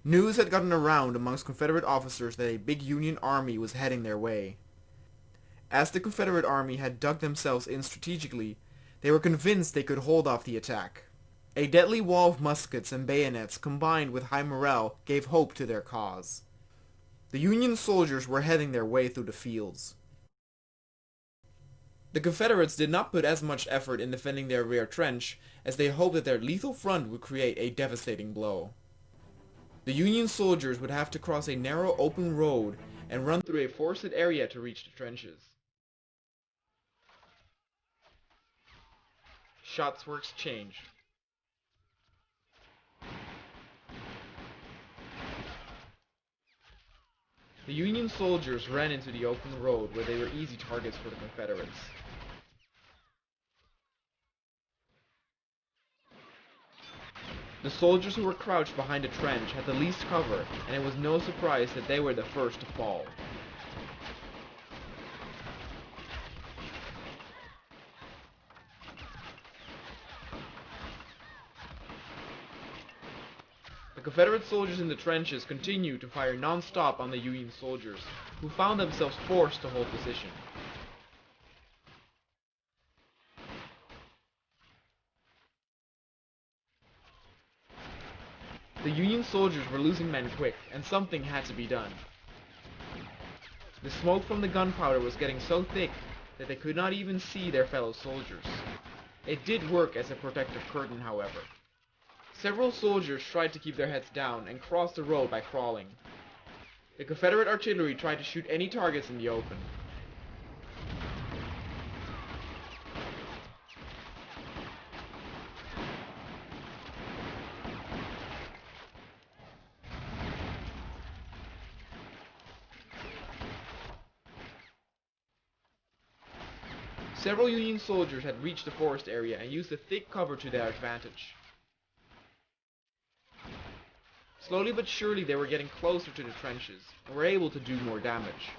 News had gotten around amongst Confederate officers that a big Union army was heading their way. As the Confederate army had dug themselves in strategically, they were convinced they could hold off the attack. A deadly wall of muskets and bayonets combined with high morale gave hope to their cause. The Union soldiers were heading their way through the fields. The Confederates did not put as much effort in defending their rear trench as they hoped that their lethal front would create a devastating blow. The Union soldiers would have to cross a narrow open road and run through a forested area to reach the trenches. Shots were exchanged. The Union soldiers ran into the open road where they were easy targets for the Confederates. The soldiers who were crouched behind the trench had the least cover, and it was no surprise that they were the first to fall. The Confederate soldiers in the trenches continued to fire non-stop on the Union soldiers, who found themselves forced to hold position. The Union soldiers were losing men quick, and something had to be done. The smoke from the gunpowder was getting so thick that they could not even see their fellow soldiers. It did work as a protective curtain, however. Several soldiers tried to keep their heads down and crossed the road by crawling. The Confederate artillery tried to shoot any targets in the open. Several Union soldiers had reached the forest area and used the thick cover to their advantage. Slowly but surely they were getting closer to the trenches and were able to do more damage.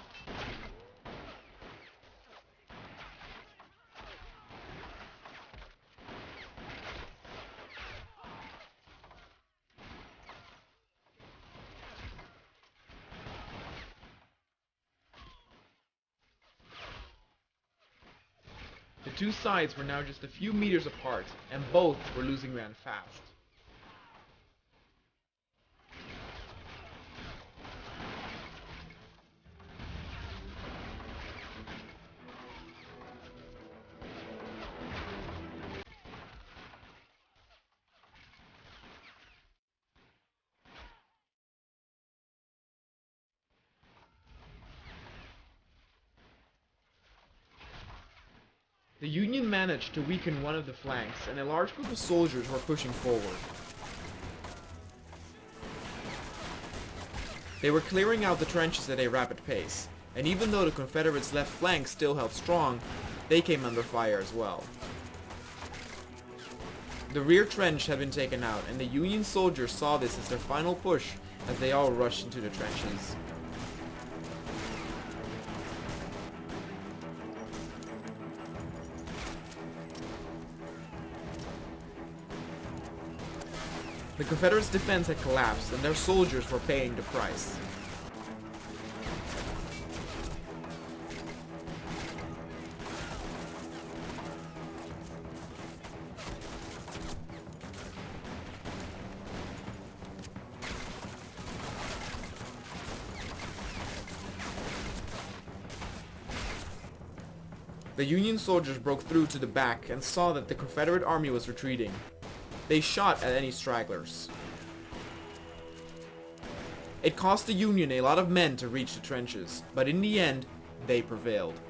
The two sides were now just a few meters apart, and both were losing men fast. The Union managed to weaken one of the flanks, and a large group of soldiers were pushing forward. They were clearing out the trenches at a rapid pace, and even though the Confederates' left flank still held strong, they came under fire as well. The rear trench had been taken out, and the Union soldiers saw this as their final push as they all rushed into the trenches. The Confederates' defense had collapsed, and their soldiers were paying the price. The Union soldiers broke through to the back and saw that the Confederate army was retreating. They shot at any stragglers. It cost the Union a lot of men to reach the trenches, but in the end, they prevailed.